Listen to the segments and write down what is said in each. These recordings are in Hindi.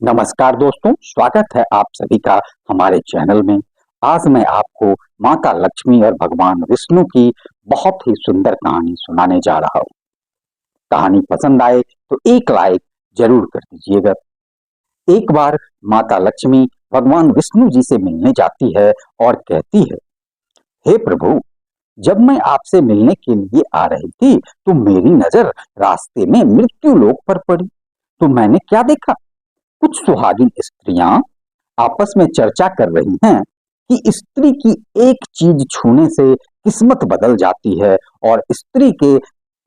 नमस्कार दोस्तों, स्वागत है आप सभी का हमारे चैनल में। आज मैं आपको माता लक्ष्मी और भगवान विष्णु की बहुत ही सुंदर कहानी सुनाने जा रहा हूँ। कहानी पसंद आए तो एक लाइक जरूर कर दीजिएगा। एक बार माता लक्ष्मी भगवान विष्णु जी से मिलने जाती है और कहती है, हे प्रभु, जब मैं आपसे मिलने के लिए आ रही थी तो मेरी नजर रास्ते में मृत्यु लोक पर पड़ी। तो मैंने क्या देखा? कुछ सुहागिन स्त्रियां आपस में चर्चा कर रही हैं कि स्त्री की एक चीज छूने से किस्मत बदल जाती है और स्त्री के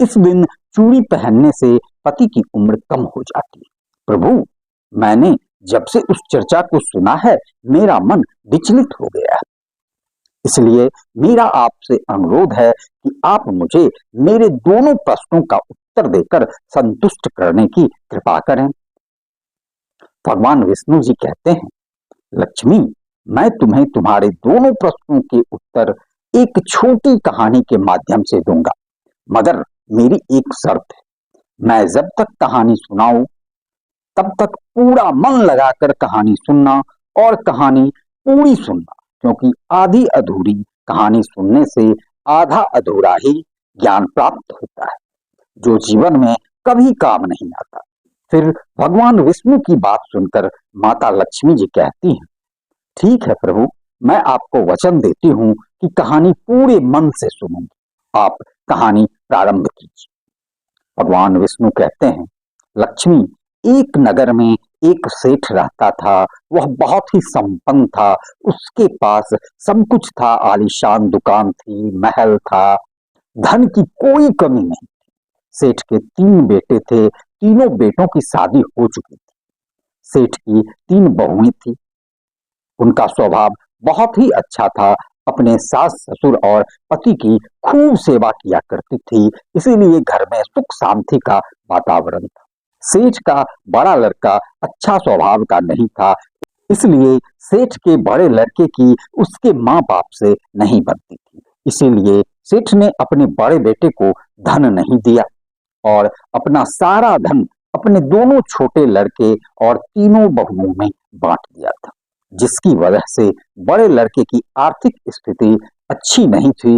इस दिन चूड़ी पहनने से पति की उम्र कम हो जाती है। प्रभु, मैंने जब से उस चर्चा को सुना है मेरा मन विचलित हो गया है। इसलिए मेरा आपसे अनुरोध है कि आप मुझे मेरे दोनों प्रश्नों का उत्तर देकर संतुष्ट करने की कृपा करें। भगवान विष्णु जी कहते हैं, लक्ष्मी, मैं तुम्हें तुम्हारे दोनों प्रश्नों के उत्तर एक छोटी कहानी के माध्यम से दूंगा, मगर मेरी एक शर्त है। मैं जब तक कहानी सुनाऊं तब तक पूरा मन लगाकर कहानी सुनना और कहानी पूरी सुनना, क्योंकि आधी अधूरी कहानी सुनने से आधा अधूरा ही ज्ञान प्राप्त होता है, जो जीवन में कभी काम नहीं आता। फिर भगवान विष्णु की बात सुनकर माता लक्ष्मी जी कहती हैं, ठीक है प्रभु, मैं आपको वचन देती हूँ कि कहानी पूरे मन से सुनूंगी। आप कहानी प्रारंभ कीजिए। भगवान विष्णु कहते हैं, लक्ष्मी, एक नगर में एक सेठ रहता था। वह बहुत ही संपन्न था। उसके पास सब कुछ था, आलीशान दुकान थी, महल था, धन की कोई कमी नहीं। सेठ के 3 बेटे थे। तीनों बेटों की शादी हो चुकी थी। सेठ की 3 बहुएं थी। उनका स्वभाव बहुत ही अच्छा था। अपने सास ससुर और पति की खूब सेवा किया करती थी, इसीलिए घर में सुख शांति का वातावरण था। सेठ का बड़ा लड़का अच्छा स्वभाव का नहीं था, इसलिए सेठ के बड़े लड़के की उसके माँ बाप से नहीं बनती थी। इसीलिए सेठ ने अपने बड़े बेटे को धन नहीं दिया और अपना सारा धन अपने दोनों छोटे लड़के और तीनों बहुओं में बांट दिया था, जिसकी वजह से बड़े लड़के की आर्थिक स्थिति अच्छी नहीं थी।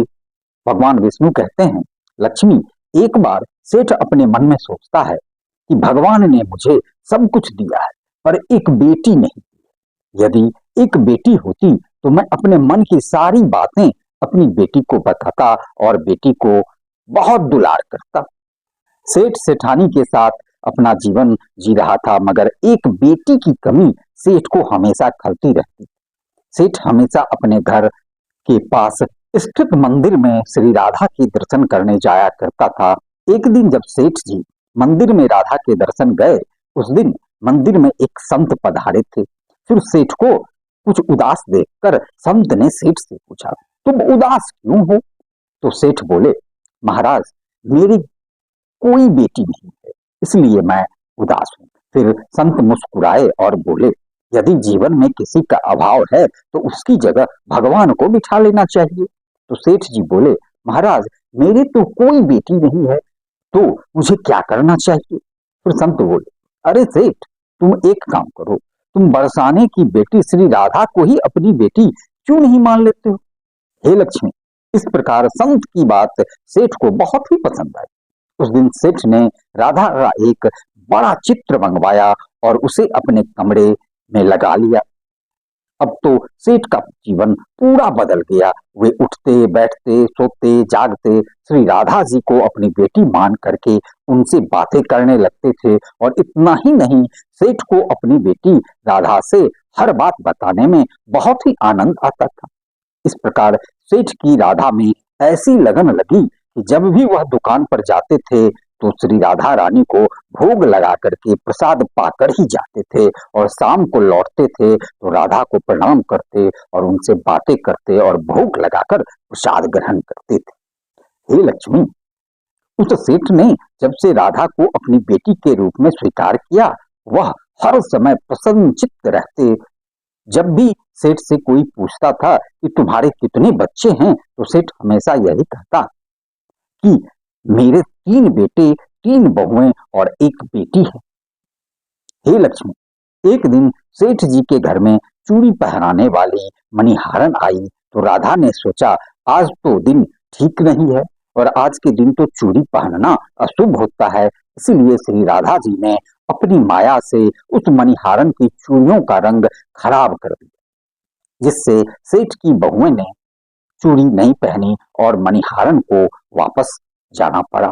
भगवान विष्णु कहते हैं, लक्ष्मी, एक बार सेठ अपने मन में सोचता है कि भगवान ने मुझे सब कुछ दिया है पर एक बेटी नहीं दी। यदि एक बेटी होती तो मैं अपने मन की सारी बातें अपनी बेटी को बताता और बेटी को बहुत दुलार करता। सेठ सेठानी के साथ अपना जीवन जी रहा था, मगर एक बेटी की कमी सेठ को हमेशा खलती रहती। सेठ हमेशा अपने घर के पास स्थित मंदिर में श्री राधा के दर्शन करने जाया करता था। एक दिन जब सेठ जी मंदिर में राधा के दर्शन गए, उस दिन मंदिर में एक संत पधारे थे। फिर सेठ को कुछ उदास देखकर संत ने सेठ से पूछा, तुम उदास क्यों हो? तो सेठ बोले, महाराज, मेरी कोई बेटी नहीं है, इसलिए मैं उदास हूँ। फिर संत मुस्कुराए और बोले, यदि जीवन में किसी का अभाव है तो उसकी जगह भगवान को बिठा लेना चाहिए। तो सेठ जी बोले, महाराज, मेरी तो कोई बेटी नहीं है, तो मुझे क्या करना चाहिए? फिर संत बोले, अरे सेठ, तुम एक काम करो, तुम बरसाने की बेटी श्री राधा को ही अपनी बेटी क्यों नहीं मान लेते हो? हे लक्ष्मी, इस प्रकार संत की बात सेठ को बहुत ही पसंद आई। उस दिन सेठ ने राधा का एक बड़ा चित्र मंगवाया और उसे अपने कमरे में लगा लिया। अब तो सेठ का जीवन पूरा बदल गया। वे उठते बैठते सोते जागते श्री राधा जी को अपनी बेटी मान करके उनसे बातें करने लगते थे, और इतना ही नहीं, सेठ को अपनी बेटी राधा से हर बात बताने में बहुत ही आनंद आता था। इस प्रकार सेठ की राधा में ऐसी लगन लगी कि जब भी वह दुकान पर जाते थे तो श्री राधा रानी को भोग लगा करके प्रसाद पाकर ही जाते थे, और शाम को लौटते थे तो राधा को प्रणाम करते और उनसे बातें करते और भोग लगाकर प्रसाद ग्रहण करते थे। हे लक्ष्मी, उस सेठ ने जब से राधा को अपनी बेटी के रूप में स्वीकार किया, वह हर समय प्रसन्नचित्त रहते। जब भी सेठ से कोई पूछता था कि तुम्हारे कितने बच्चे हैं, तो सेठ हमेशा यही कहता कि मेरे 3 बेटे, 3 बहुएं और एक बेटी है। हे लक्ष्मी, एक दिन सेठ जी के घर में चूड़ी पहनाने वाली मणिहारन आई तो राधा ने सोचा आज तो दिन ठीक नहीं है और आज के दिन तो चूड़ी पहनना अशुभ होता है। इसीलिए श्री राधा जी ने अपनी माया से उस मणिहारन की चूड़ियों का रंग खराब कर दिया, जिससे सेठ की बहुएं ने चूड़ी नहीं पहनी और मणिहारन को वापस जाना पड़ा।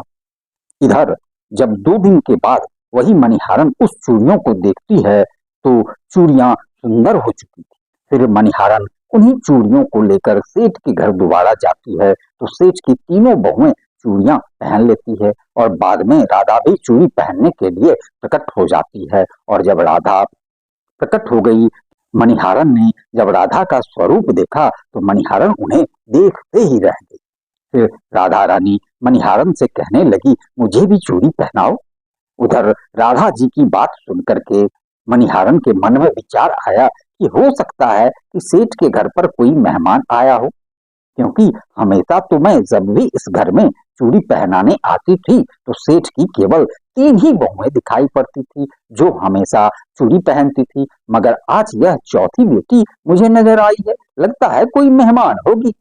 इधर जब 2 दिन के बाद वही मणिहारन उस चूड़ियों को देखती है तो चूड़ियां सुंदर हो चुकी थी। फिर मणिहारन उन्हीं चूड़ियों को लेकर सेठ के घर दोबारा जाती है तो सेठ की तीनों बहुएं चूड़ियां पहन लेती है और बाद में राधा भी चूड़ी पहनने के लिए प्रकट हो जाती है। और जब राधा प्रकट हो गई, मणिहारन ने जब राधा का स्वरूप देखा तो मणिहारन उन्हें देखते ही रह गई। फिर राधा रानी मणिहारन से कहने लगी मुझे भी चूड़ी पहनाओ। उधर राधा जी की बात सुनकर के मणिहारन के मन में विचार आया कि हो सकता है कि सेठ के घर पर कोई मेहमान आया हो, क्योंकि हमेशा तो मैं जब भी इस घर में चूड़ी पहनाने आती थी तो सेठ की केवल 3 ही बहुएं दिखाई पड़ती थी जो हमेशा चूड़ी पहनती थी, मगर आज यह चौथी बेटी मुझे नजर आई है, लगता है कोई मेहमान होगी।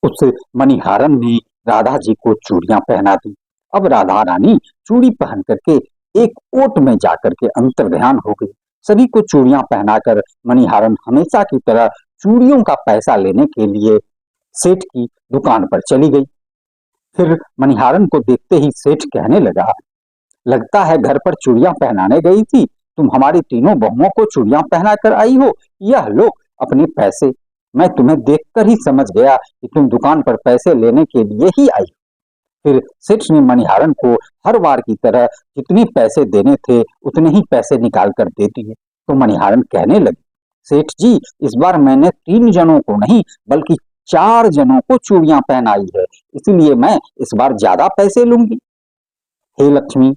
उस मणिहारन ने राधा जी को चूड़ियां पहना दी। अब राधा रानी चूड़ी पहन करके एक ओट में जाकर के अंतर्ध्यान हो गई। सभी को चूड़ियां पहनाकर मणिहारन हमेशा की तरह चूड़ियों का पैसा लेने के लिए सेठ की दुकान पर चली गई। फिर मणिहारन को देखते ही सेठ कहने लगा लगता है घर पर चूड़ियां पहनाने गई थी, तुम हमारी तीनों बहुओं को चूड़ियां पहना कर आई हो, यह लो अपने पैसे। मैं तुम्हें देखकर ही समझ गया कि तुम दुकान पर पैसे लेने के लिए ही आई। फिर सेठ ने मणिहारन को हर बार की तरह जितने पैसे देने थे उतने ही पैसे निकाल कर दे दिए। तो मणिहारन कहने लगी सेठ जी इस बार मैंने 3 जनों को नहीं बल्कि 4 जनों को चूड़ियां पहनाई है, इसलिए मैं इस बार ज्यादा पैसे लूंगी। हे लक्ष्मी,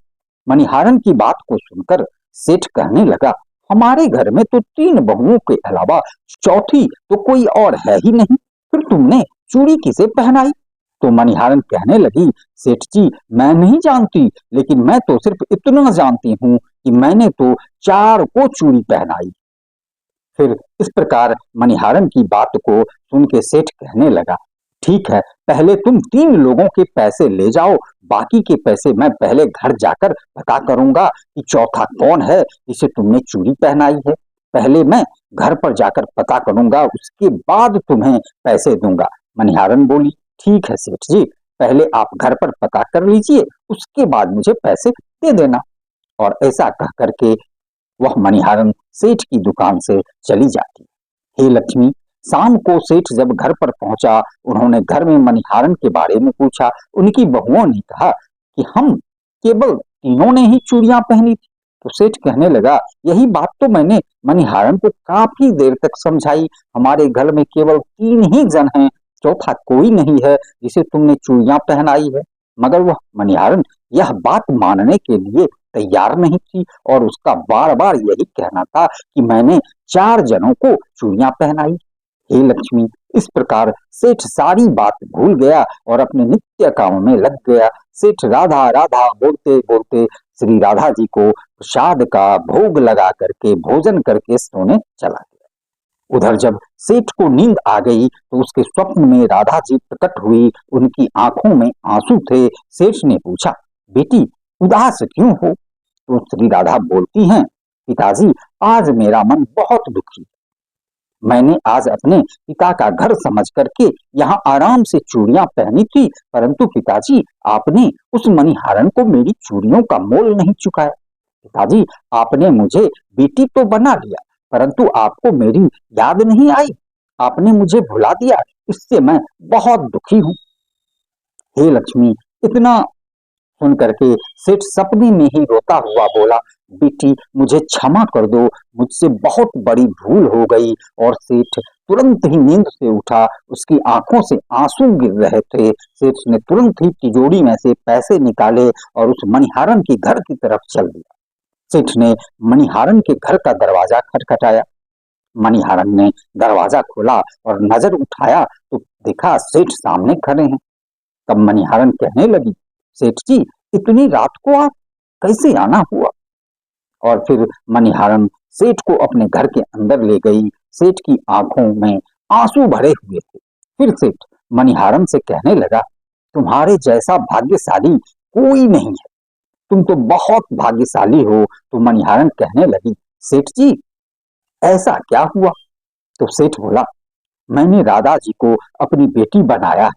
मणिहारन की बात को सुनकर सेठ कहने लगा हमारे घर में तो 3 बहुओं के अलावा चौथी तो कोई और है ही नहीं, फिर तुमने चूड़ी किसे पहनाई। तो मणिहारन कहने लगी सेठ जी मैं नहीं जानती, लेकिन मैं तो सिर्फ इतना जानती हूँ कि मैंने तो 4 को चूड़ी पहनाई। फिर इस प्रकार मणिहारन की बात को सुन के सेठ कहने लगा ठीक है, पहले तुम 3 लोगों के पैसे ले जाओ, बाकी के पैसे मैं पहले घर जाकर पता करूंगा कि चौथा कौन है जिसे तुमने चूड़ी पहनाई है। पहले मैं घर पर जाकर पता करूंगा, उसके बाद तुम्हें पैसे दूंगा। मणिहारन बोली ठीक है सेठ जी, पहले आप घर पर पता कर लीजिए, उसके बाद मुझे पैसे दे देना। और ऐसा कह करके वह मणिहारन सेठ की दुकान से चली जाती। हे लक्ष्मी, शाम को सेठ जब घर पर पहुंचा, उन्होंने घर में मणिहारन के बारे में पूछा। उनकी बहुओं ने कहा कि हम केवल तीनों ने ही चूड़ियां पहनी थी। तो सेठ कहने लगा यही बात तो मैंने मणिहारन को काफी देर तक समझाई, हमारे घर में केवल 3 ही जन हैं, चौथा कोई नहीं है जिसे तुमने चूड़ियां पहनाई है। मगर वह मणिहारन यह बात मानने के लिए तैयार नहीं थी और उसका बार बार यही कहना था कि मैंने 4 जनों को चूड़ियां पहनाई। हे लक्ष्मी, इस प्रकार सेठ सारी बात भूल गया और अपने नित्य काम में लग गया। सेठ राधा राधा बोलते बोलते श्री राधा जी को प्रसाद का भोग लगा करके भोजन करके सोने चला गया। उधर जब सेठ को नींद आ गई तो उसके स्वप्न में राधा जी प्रकट हुई, उनकी आंखों में आंसू थे। सेठ ने पूछा बेटी उदास क्यों हो। तो श्री राधा बोलती हैं पिताजी आज मेरा मन बहुत दुखी, मैंने आज अपने पिता का घर समझ करके यहाँ आराम से चूड़ियां पहनी थी, परंतु पिताजी आपने उस मणिहारन को मेरी चूड़ियों का मोल नहीं चुकाया। पिताजी आपने मुझे बेटी तो बना लिया, परंतु आपको मेरी याद नहीं आई, आपने मुझे भुला दिया, इससे मैं बहुत दुखी हूँ। हे लक्ष्मी, इतना सुन करके सेठ सपने में ही रोता हुआ बोला बेटी मुझे क्षमा कर दो, मुझसे बहुत बड़ी भूल हो गई। और सेठ तुरंत ही नींद से उठा, उसकी आंखों से आंसू गिर रहे थे। सेठ ने तुरंत ही तिजोरी में से पैसे निकाले और उस मणिहारन के घर की तरफ चल दिया। सेठ ने मणिहारन के घर का दरवाजा खटखटाया। मणिहारन ने दरवाजा खोला और नजर उठाया तो देखा सेठ सामने खड़े हैं। तब मणिहारन कहने लगी सेठ जी इतनी रात को आप कैसे आना हुआ। और फिर मणिहारन सेठ को अपने घर के अंदर ले गई। सेठ की आंखों में आंसू भरे हुए थे। फिर सेठ मणिहारन से कहने लगा, तुम्हारे जैसा भाग्यशाली कोई नहीं है, तुम तो बहुत भाग्यशाली हो। तो मणिहारन कहने लगी, सेठ जी ऐसा क्या हुआ? तो सेठ बोला, मैंने राधा जी को अपनी बेटी बनाया है,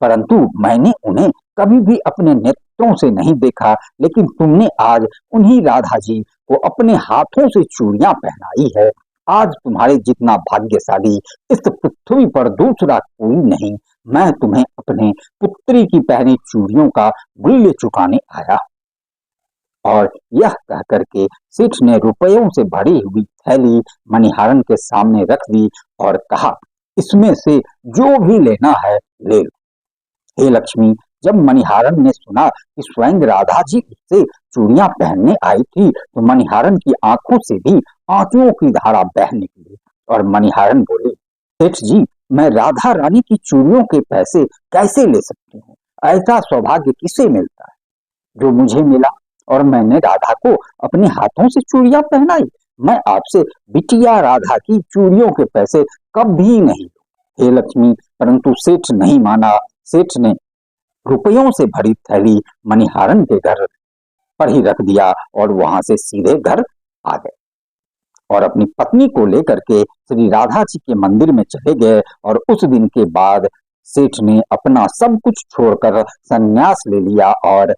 परंतु मैंने उन्हें कभी भी अपने नेत्रों से नहीं देखा, लेकिन तुमने आज उन्हीं राधा जी को अपने हाथों से चूड़ियां पहनाई है। आज तुम्हारे जितना भाग्यशाली इस पृथ्वी पर दूसरा कोई नहीं। मैं तुम्हें अपने पुत्री की पहनी चूड़ियों का मूल्य चुकाने आया। और यह कह करके सेठ ने रुपयों से भरी हुई थैली मणिहारन के सामने रख दी और कहा, इसमें से जो भी लेना है ले लो। हे लक्ष्मी, जब मणिहारन ने सुना कि स्वयं राधा जी उससे चूड़ियां पहनने आई थी, तो मणिहारन की आंखों से भी आंसुओं की धारा बह निकली और मणिहारन बोले, सेठ जी मैं राधा रानी की चूड़ियों के पैसे कैसे ले सकती हूँ? ऐसा सौभाग्य किसे मिलता है जो मुझे मिला, और मैंने राधा को अपने हाथों से चूड़ियां पहनाई। मैं आपसे बिटिया राधा की चूड़ियों के पैसे कभी नहीं लूं। हे लक्ष्मी, परंतु सेठ नहीं माना। सेठ ने रुपयों से भरी थैली मणिहारन के घर पर ही रख दिया और वहां से सीधे घर आ गए और अपनी पत्नी को लेकर के श्री राधा जी के मंदिर में चले गए। और उस दिन के बाद सेठ ने अपना सब कुछ छोड़कर संन्यास ले लिया और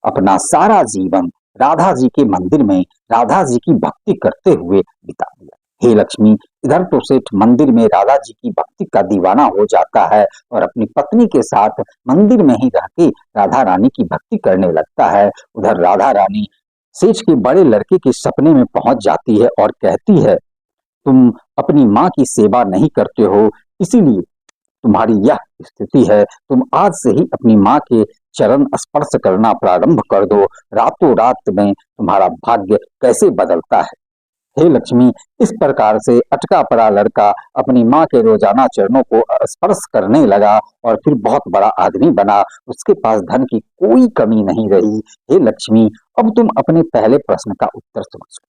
अपना सारा जीवन राधा जी के मंदिर में राधा जी की भक्ति करते हुए बिता दिया। हे लक्ष्मी, इधर तो सेठ मंदिर में राधा जी की भक्ति का दीवाना हो जाता है और अपनी पत्नी के साथ मंदिर में ही रह के राधा रानी की भक्ति करने लगता है। उधर राधा रानी सेठ के बड़े लड़के के सपने में पहुंच जाती है और कहती है, तुम अपनी माँ की सेवा नहीं करते हो, इसीलिए तुम्हारी यह स्थिति है। तुम आज से ही अपनी माँ के चरण स्पर्श करना प्रारंभ कर दो। रातों रात में तुम्हारा भाग्य कैसे बदलता है। हे लक्ष्मी, इस प्रकार से अटका पड़ा लड़का अपनी माँ के रोजाना चरणों को स्पर्श करने लगा और फिर बहुत बड़ा आदमी बना। उसके पास धन की कोई कमी नहीं रही। हे लक्ष्मी, अब तुम अपने पहले प्रश्न का उत्तर समझो।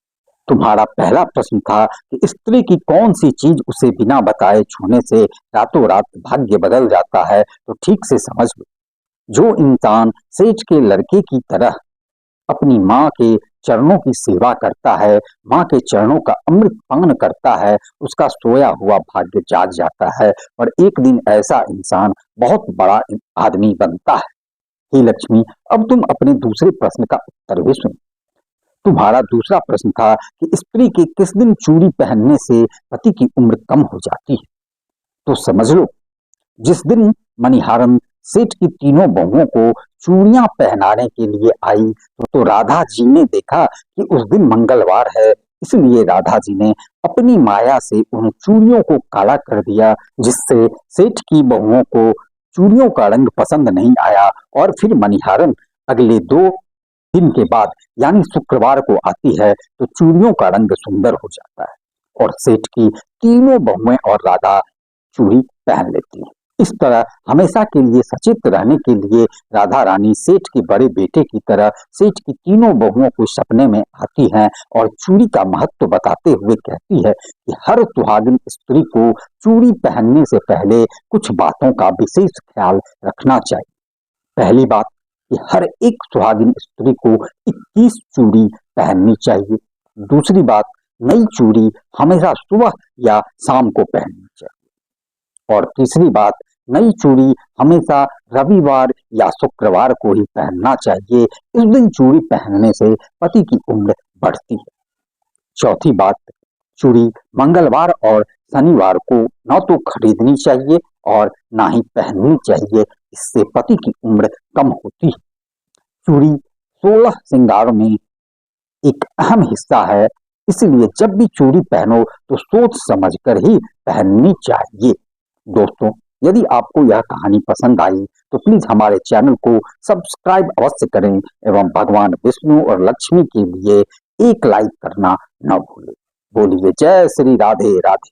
तुम्हारा पहला प्रश्न था कि स्त्री की कौन सी चीज उसे बिना बताए छूने से रातों रात भाग्य बदल जाता है। तो ठीक से समझ लो, जो इंसान सेठ के लड़के की तरह अपनी माँ के चरणों की सेवा करता है, माँ के चरणों का अमृत पान करता है, उसका सोया हुआ भाग्य जाग जाता है और एक दिन ऐसा इंसान बहुत बड़ा आदमी बनता है। हे लक्ष्मी, अब तुम अपने दूसरे प्रश्न का उत्तर भी सुनो। तुम्हारा दूसरा प्रश्न था कि स्त्री के किस दिन चूड़ी पहनने से पति की उम्र कम हो जाती है। तो समझ लो, जिस दिन मणिहारन सेठ की तीनों बहुओं को चूड़ियां पहनाने के लिए आई, तो राधा जी ने देखा कि उस दिन मंगलवार है, इसलिए राधा जी ने अपनी माया से उन चूड़ियों को काला कर दिया, जिससे सेठ की बहुओं को चूड़ियों का रंग पसंद नहीं आया। और फिर मणिहारन अगले 2 दिन के बाद यानी शुक्रवार को आती है, तो चूड़ियों का रंग सुंदर हो जाता है और सेठ की तीनों बहुएं और राधा चूड़ी पहन लेती है। इस तरह हमेशा के लिए सचेत रहने के लिए राधा रानी सेठ के बड़े बेटे की तरह सेठ की तीनों बहुओं को सपने में आती हैं और चूड़ी का महत्व बताते हुए कहती है कि हर सुहागिन स्त्री को चूड़ी पहनने से पहले कुछ बातों का विशेष ख्याल रखना चाहिए। पहली बात कि हर एक सुहागिन स्त्री को 21 चूड़ी पहननी चाहिए। दूसरी बात, नई चूड़ी हमेशा सुबह या शाम को पहननी चाहिए। और तीसरी बात, नई चूड़ी हमेशा रविवार या शुक्रवार को ही पहनना चाहिए। इस दिन चूड़ी पहनने से पति की उम्र बढ़ती है। चौथी बात, चूड़ी मंगलवार और शनिवार को न तो खरीदनी चाहिए और ना ही पहननी चाहिए, इससे पति की उम्र कम होती है। चूड़ी 16 श्रृंगार में एक अहम हिस्सा है, इसलिए जब भी चूड़ी पहनो तो सोच समझकर ही पहननी चाहिए। दोस्तों, यदि आपको यह कहानी पसंद आई तो प्लीज हमारे चैनल को सब्सक्राइब अवश्य करें एवं भगवान विष्णु और लक्ष्मी के लिए एक लाइक करना न भूलें। बोलिए जय श्री राधे राधे।